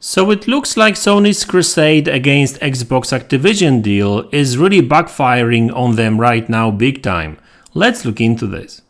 So it looks like Sony's crusade against Xbox Activision deal is really backfiring on them right now big time. Let's look into this.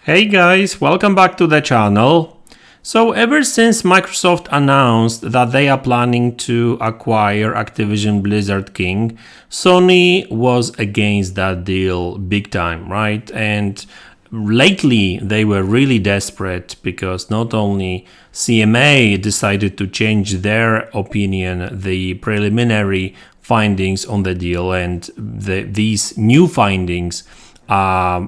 Hey guys, welcome back to the channel. So ever since Microsoft announced that they are planning to acquire Activision Blizzard King, Sony was against that deal big time, right? And lately they were really desperate because not only CMA decided to change their opinion, the preliminary findings on the deal, and these new findings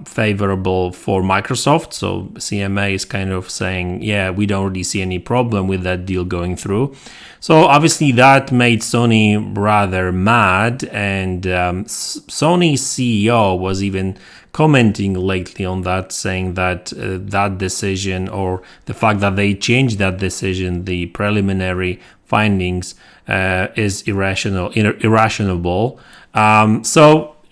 favorable for Microsoft. So CMA is kind of saying, yeah, we don't really see any problem with that deal going through. So obviously that made Sony rather mad, and Sony's CEO was even commenting lately on that, saying that that decision, or the fact that they changed that decision, the preliminary findings, is irrational.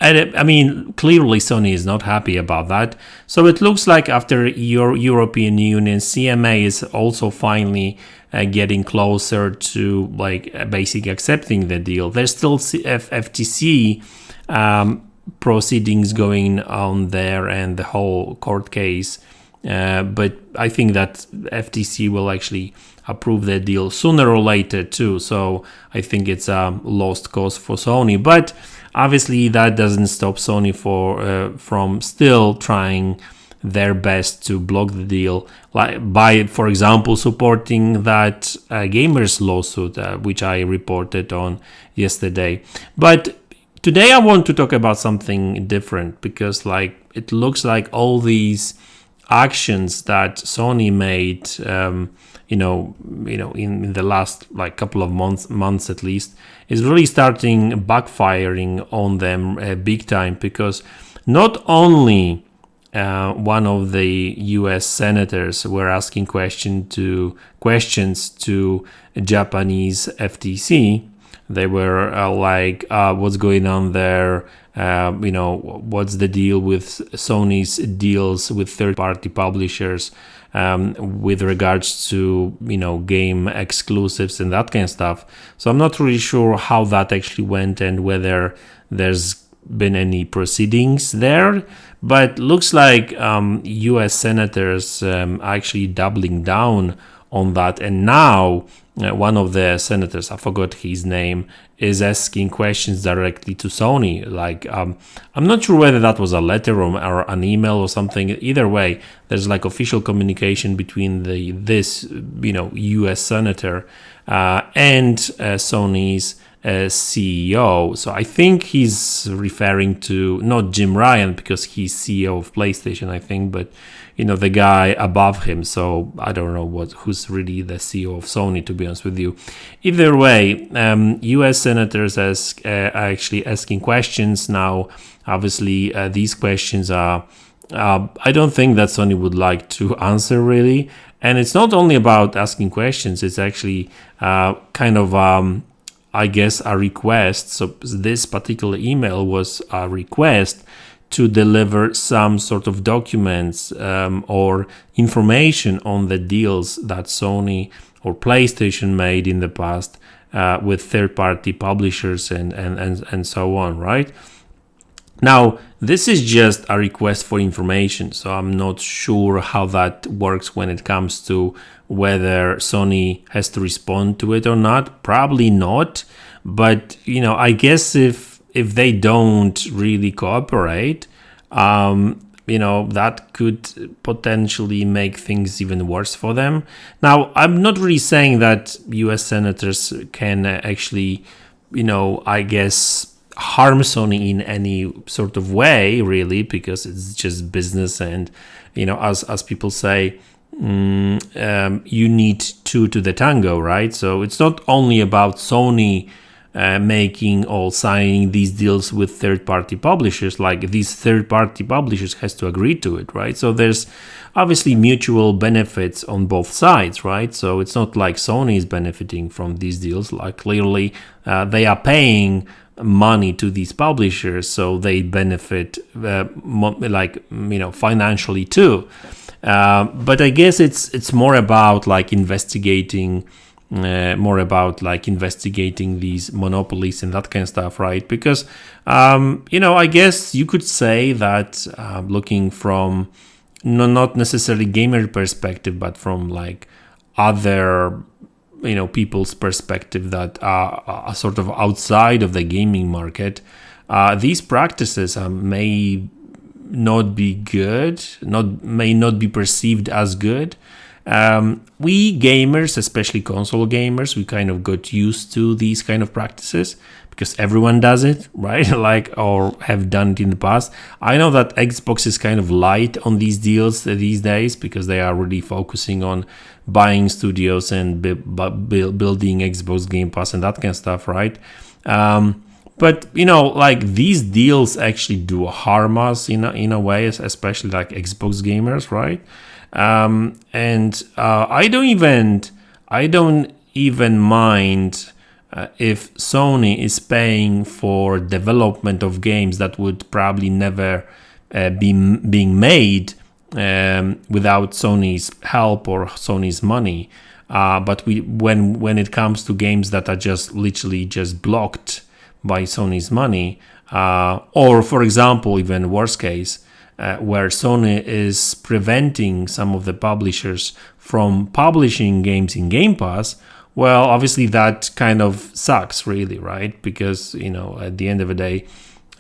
I mean, clearly Sony is not happy about that. So it looks like after your European Union, CMA is also finally getting closer to basically accepting the deal. There's still FTC proceedings going on there and the whole court case. But I think that FTC will actually approve the deal sooner or later too. So I think it's a lost cause for Sony. But obviously that doesn't stop Sony from still trying their best to block the deal, by, for example, supporting that gamers lawsuit, which I reported on yesterday. But today I want to talk about something different, because it looks like all these actions that Sony made, in the last couple of months at least, is really starting backfiring on them big time, because not only one of the US senators were asking questions to Japanese FTC. They were what's going on there? What's the deal with Sony's deals with third-party publishers with regards to, game exclusives and that kind of stuff. So I'm not really sure how that actually went and whether there's been any proceedings there. But looks like US senators actually doubling down on that. And now one of the senators, I forgot his name, is asking questions directly to Sony. I'm not sure whether that was a letter or an email or something. Either way, there's official communication between this US senator and Sony's CEO. So I think he's referring to not Jim Ryan, because he's CEO of PlayStation, I think, but the guy above him. So I don't know who's really the CEO of Sony, to be honest with you. Either way, US senators are actually asking questions now. Obviously, these questions are, I don't think that Sony would like to answer really. And it's not only about asking questions, it's actually I guess a request. So this particular email was a request to deliver some sort of documents or information on the deals that Sony or PlayStation made in the past with third-party publishers and so on, right? Now, this is just a request for information, so I'm not sure how that works when it comes to whether Sony has to respond to it or not. Probably not, but I guess if they don't really cooperate, that could potentially make things even worse for them. Now, I'm not really saying that US senators can actually, I guess, harm Sony in any sort of way, really, because it's just business. And, as people say, you need two to the tango, right? So it's not only about Sony making or signing these deals with third-party publishers. These third-party publishers has to agree to it, right? So there's obviously mutual benefits on both sides, right? So it's not like Sony is benefiting from these deals. Clearly they are paying money to these publishers, so they benefit financially too. But I guess it's more about like investigating these monopolies and that kind of stuff, right? Because I guess you could say that looking from not necessarily gamer perspective, but from like other people's perspective that are sort of outside of the gaming market, these practices may not be good, may not be perceived as good. We gamers, especially console gamers, we kind of got used to these kind of practices because everyone does it, right? Or have done it in the past. I know that Xbox is kind of light on these deals these days because they are really focusing on buying studios and building Xbox Game Pass and that kind of stuff, right? But these deals actually do harm us in a way, especially like Xbox gamers, right? And I don't even mind if Sony is paying for development of games that would probably never be being made without Sony's help or Sony's money. But when it comes to games that are just literally just blocked by Sony's money, or for example, even worst case, where Sony is preventing some of the publishers from publishing games in Game Pass, well, obviously that kind of sucks, really, right? Because, at the end of the day,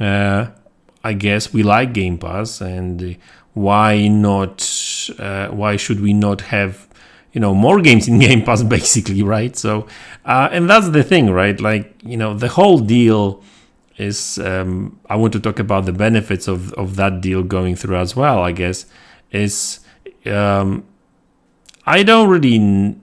I guess we like Game Pass, and why not? Why should we not have, more games in Game Pass, basically, right? So, and that's the thing, right? The whole deal is, I want to talk about the benefits of that deal going through as well, I guess, is I don't really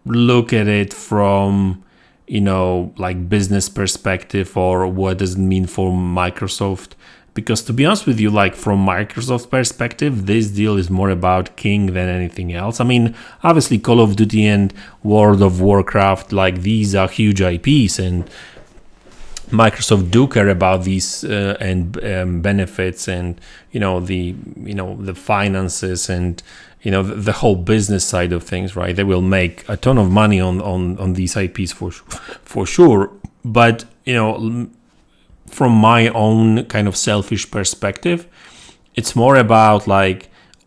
look at it from, business perspective or what does it mean for Microsoft. Because to be honest with you, from Microsoft perspective, this deal is more about King than anything else. I mean, obviously Call of Duty and World of Warcraft, these are huge IPs, and Microsoft do care about these and benefits and the finances and the whole business side of things, right? They will make a ton of money on these IPs for sure. But from my own kind of selfish perspective, it's more about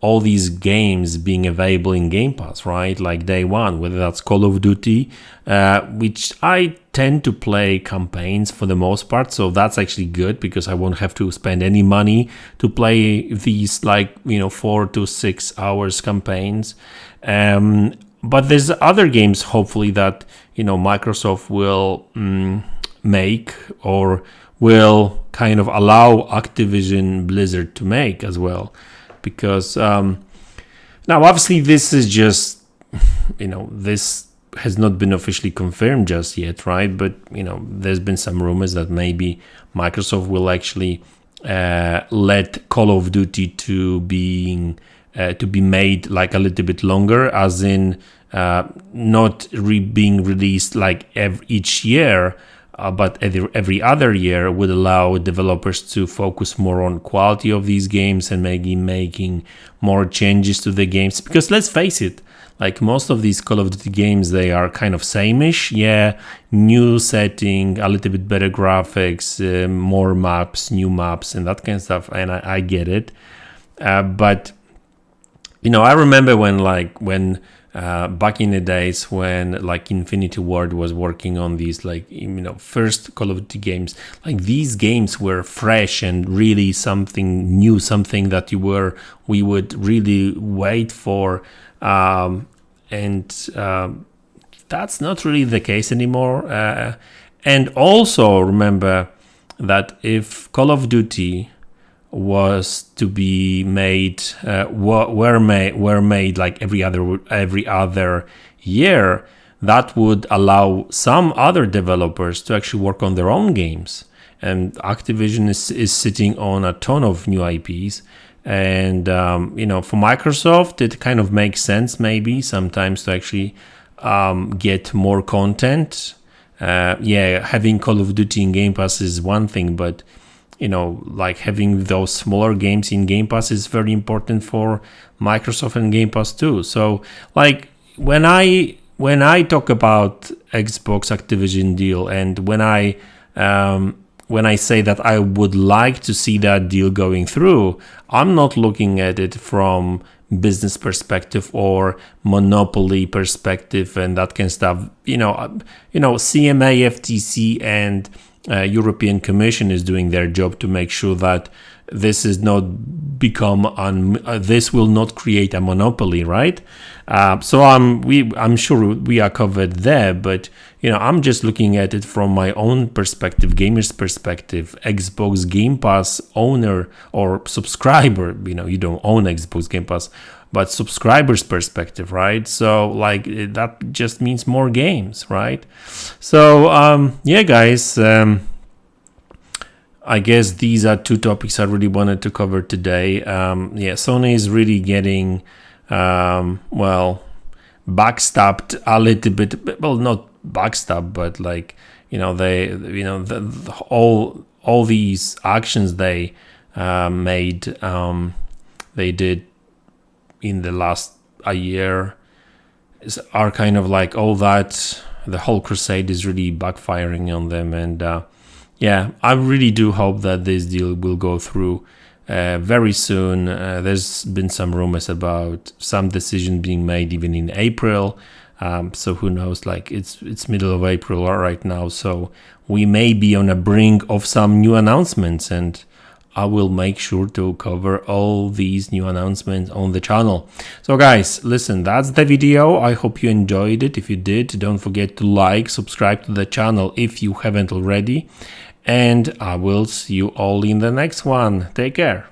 all these games being available in Game Pass, right? Day one, whether that's Call of Duty, which I tend to play campaigns for the most part. So that's actually good because I won't have to spend any money to play these 4 to 6 hours campaigns. But there's other games, hopefully, that, Microsoft will make or will kind of allow Activision Blizzard to make as well. Because now, obviously, this is just, this has not been officially confirmed just yet, right? But, there's been some rumors that maybe Microsoft will actually let Call of Duty to be made a little bit longer, as in not being released each year, but every other year would allow developers to focus more on quality of these games and maybe making more changes to the games. Because let's face it, most of these Call of Duty games, they are kind of same-ish. Yeah, new setting, a little bit better graphics, more maps, new maps, and that kind of stuff. And I get it. But, I remember when back in the days when Infinity Ward was working on these first Call of Duty games, these games were fresh and really something new, something that we would really wait for, and that's not really the case anymore. And also remember that if Call of Duty was to be made, were made every other year, that would allow some other developers to actually work on their own games. And Activision is sitting on a ton of new IPs. And for Microsoft, it kind of makes sense maybe sometimes to actually get more content yeah, having Call of Duty in Game Pass is one thing, but like having those smaller games in Game Pass is very important for Microsoft and Game Pass too. So like when I talk about Xbox Activision deal, and when I say that I would like to see that deal going through, I'm not looking at it from business perspective or monopoly perspective and that kind of stuff. CMA, FTC, and European Commission is doing their job to make sure that this is not this will not create a monopoly, right? So I'm sure we are covered there, but I'm just looking at it from my own perspective, gamer's perspective, Xbox Game Pass owner or subscriber. You don't own Xbox Game Pass, but subscribers' perspective, right? So like that just means more games, right? So yeah, guys. I guess these are two topics I really wanted to cover today. Yeah, Sony is really getting, backstabbed a little bit. Well, not backstabbed, but like, all these actions they made, they did in the last a year are kind of like all that. The whole crusade is really backfiring on them, and yeah, I really do hope that this deal will go through very soon. There's been some rumors about some decision being made even in April. So who knows? Like it's middle of April right now, so we may be on a brink of some new announcements, and I will make sure to cover all these new announcements on the channel. So guys, listen, that's the video. I hope you enjoyed it. If you did, don't forget to like, subscribe to the channel if you haven't already. And I will see you all in the next one. Take care.